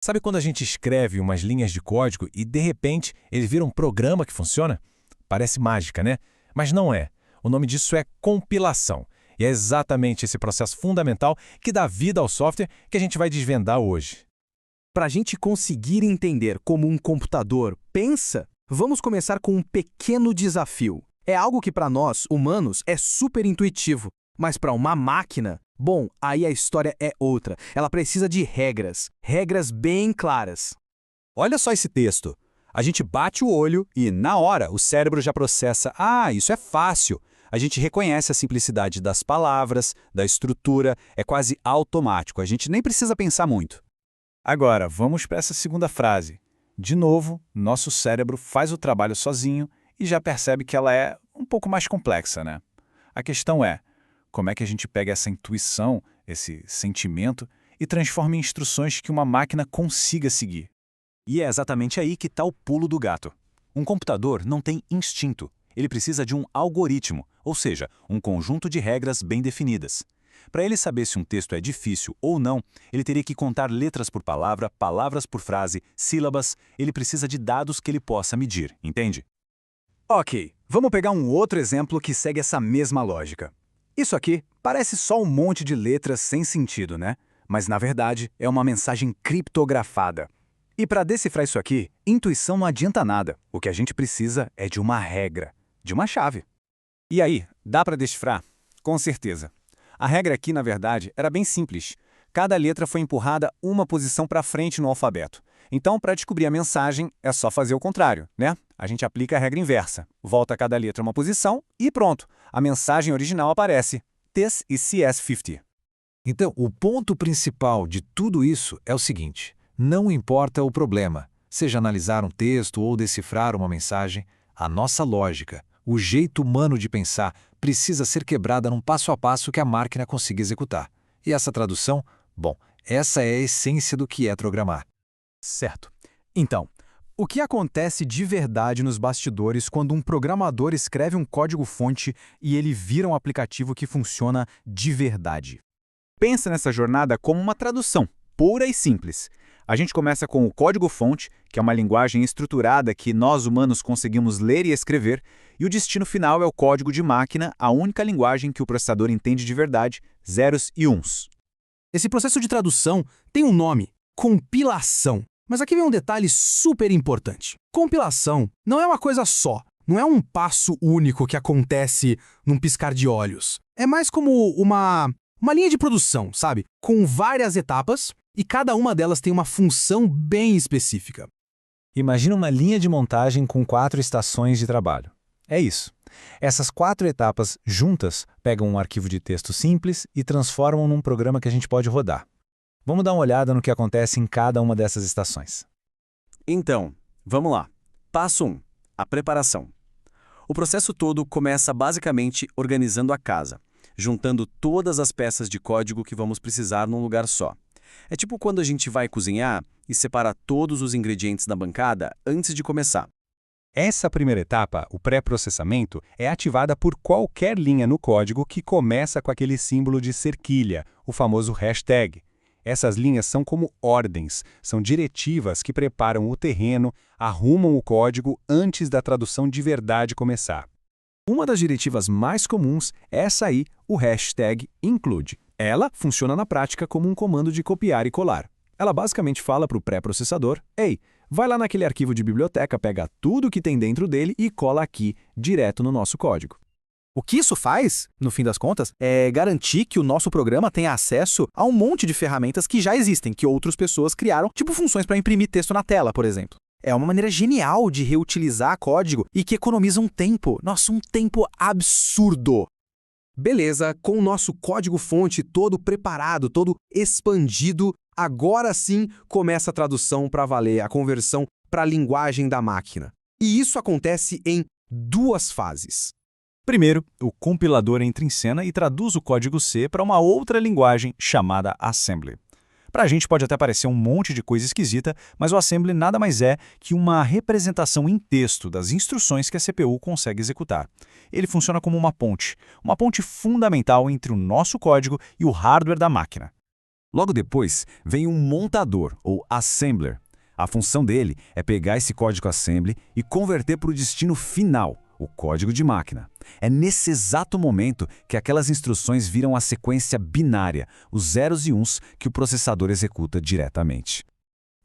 Sabe quando a gente escreve umas linhas de código e, de repente, ele vira um programa que funciona? Parece mágica, né? Mas não é. O nome disso é compilação. E é exatamente esse processo fundamental que dá vida ao software que a gente vai desvendar hoje. Para a gente conseguir entender como um computador pensa, vamos começar com um pequeno desafio. É algo que para nós, humanos, é super intuitivo, mas para uma máquina, bom, aí a história é outra. Ela precisa de regras bem claras. Olha só esse texto. A gente bate o olho e, na hora, o cérebro já processa: ah, isso é fácil. A gente reconhece a simplicidade das palavras, da estrutura, é quase automático, a gente nem precisa pensar muito. Agora, vamos para essa segunda frase. De novo, nosso cérebro faz o trabalho sozinho e já percebe que ela é um pouco mais complexa, né? A questão é, como é que a gente pega essa intuição, esse sentimento, e transforma em instruções que uma máquina consiga seguir? E é exatamente aí que está o pulo do gato. Um computador não tem instinto, ele precisa de um algoritmo, ou seja, um conjunto de regras bem definidas. Para ele saber se um texto é difícil ou não, ele teria que contar letras por palavra, palavras por frase, sílabas. Ele precisa de dados que ele possa medir, entende? Ok, vamos pegar um outro exemplo que segue essa mesma lógica. Isso aqui parece só um monte de letras sem sentido, né? Mas na verdade é uma mensagem criptografada. E para decifrar isso aqui, intuição não adianta nada. O que a gente precisa é de uma regra, de uma chave. E aí, dá para decifrar? Com certeza. A regra aqui, na verdade, era bem simples. Cada letra foi empurrada uma posição para frente no alfabeto. Então, para descobrir a mensagem, é só fazer o contrário, né? A gente aplica a regra inversa. Volta cada letra uma posição e pronto. A mensagem original aparece. This is CS50. Então, o ponto principal de tudo isso é o seguinte: não importa o problema, seja analisar um texto ou decifrar uma mensagem, a nossa lógica, o jeito humano de pensar, precisa ser quebrada num passo a passo que a máquina consiga executar. E essa tradução, bom, essa é a essência do que é programar. Certo. Então, o que acontece de verdade nos bastidores quando um programador escreve um código-fonte e ele vira um aplicativo que funciona de verdade? Pensa nessa jornada como uma tradução, pura e simples. A gente começa com o código-fonte, que é uma linguagem estruturada que nós humanos conseguimos ler e escrever, e o destino final é o código de máquina, a única linguagem que o processador entende de verdade, zeros e uns. Esse processo de tradução tem um nome: compilação. Mas aqui vem um detalhe super importante. Compilação não é uma coisa só, não é um passo único que acontece num piscar de olhos. É mais como uma linha de produção, sabe? Com várias etapas, e cada uma delas tem uma função bem específica. Imagina uma linha de montagem com 4 estações de trabalho. É isso. Essas 4 etapas juntas pegam um arquivo de texto simples e transformam num programa que a gente pode rodar. Vamos dar uma olhada no que acontece em cada uma dessas estações. Então, vamos lá. Passo 1. A preparação. O processo todo começa basicamente organizando a casa, juntando todas as peças de código que vamos precisar num lugar só. É tipo quando a gente vai cozinhar e separa todos os ingredientes da bancada antes de começar. Essa primeira etapa, o pré-processamento, é ativada por qualquer linha no código que começa com aquele símbolo de cerquilha, o famoso hashtag. Essas linhas são como ordens, são diretivas que preparam o terreno, arrumam o código antes da tradução de verdade começar. Uma das diretivas mais comuns é essa aí, o hashtag include. Ela funciona na prática como um comando de copiar e colar. Ela basicamente fala para o pré-processador: ei, vai lá naquele arquivo de biblioteca, pega tudo que tem dentro dele e cola aqui, direto no nosso código. O que isso faz, no fim das contas, é garantir que o nosso programa tenha acesso a um monte de ferramentas que já existem, que outras pessoas criaram, tipo funções para imprimir texto na tela, por exemplo. É uma maneira genial de reutilizar código e que economiza um tempo. Nossa, um tempo absurdo. Beleza, com o nosso código-fonte todo preparado, todo expandido, agora sim começa a tradução para valer, a conversão para a linguagem da máquina. E isso acontece em 2 fases. Primeiro, o compilador entra em cena e traduz o código C para uma outra linguagem chamada Assembly. Para a gente pode até parecer um monte de coisa esquisita, mas o Assembly nada mais é que uma representação em texto das instruções que a CPU consegue executar. Ele funciona como uma ponte fundamental entre o nosso código e o hardware da máquina. Logo depois, vem um montador, ou assembler. A função dele é pegar esse código assembly e converter para o destino final, o código de máquina. É nesse exato momento que aquelas instruções viram a sequência binária, os zeros e uns que o processador executa diretamente.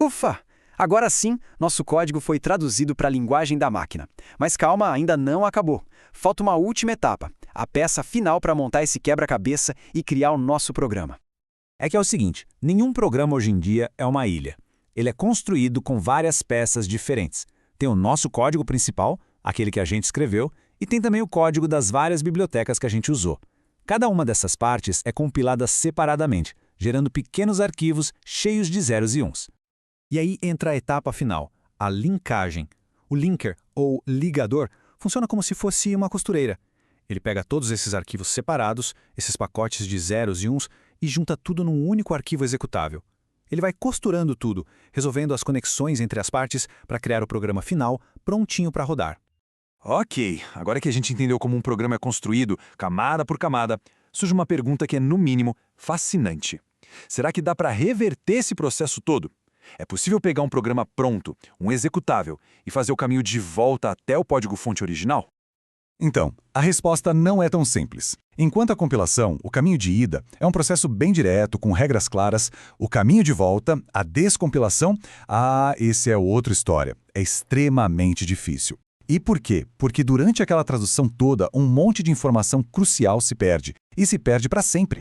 Ufa! Agora sim, nosso código foi traduzido para a linguagem da máquina. Mas calma, ainda não acabou. Falta uma última etapa, a peça final para montar esse quebra-cabeça e criar o nosso programa. É que é o seguinte, nenhum programa hoje em dia é uma ilha. Ele é construído com várias peças diferentes. Tem o nosso código principal, aquele que a gente escreveu, e tem também o código das várias bibliotecas que a gente usou. Cada uma dessas partes é compilada separadamente, gerando pequenos arquivos cheios de zeros e uns. E aí entra a etapa final, a linkagem. O linker, ou ligador, funciona como se fosse uma costureira. Ele pega todos esses arquivos separados, esses pacotes de zeros e uns, e junta tudo num único arquivo executável. Ele vai costurando tudo, resolvendo as conexões entre as partes para criar o programa final prontinho para rodar. Ok, agora que a gente entendeu como um programa é construído, camada por camada, surge uma pergunta que é, no mínimo, fascinante. Será que dá para reverter esse processo todo? É possível pegar um programa pronto, um executável, e fazer o caminho de volta até o código-fonte original? Então, a resposta não é tão simples. Enquanto a compilação, o caminho de ida, é um processo bem direto, com regras claras, o caminho de volta, a descompilação, esse é outra história. É extremamente difícil. E por quê? Porque durante aquela tradução toda, um monte de informação crucial se perde, e se perde para sempre.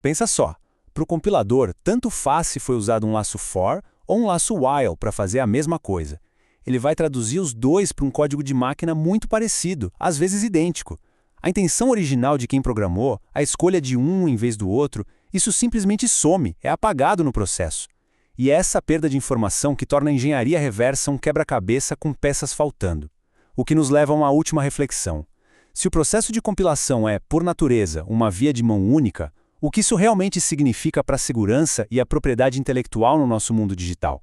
Pensa só, para o compilador, tanto faz se foi usado um laço for ou um laço while para fazer a mesma coisa. Ele vai traduzir os dois para um código de máquina muito parecido, às vezes idêntico. A intenção original de quem programou, a escolha de um em vez do outro, isso simplesmente some, é apagado no processo. E é essa perda de informação que torna a engenharia reversa um quebra-cabeça com peças faltando. O que nos leva a uma última reflexão. Se o processo de compilação é, por natureza, uma via de mão única, o que isso realmente significa para a segurança e a propriedade intelectual no nosso mundo digital?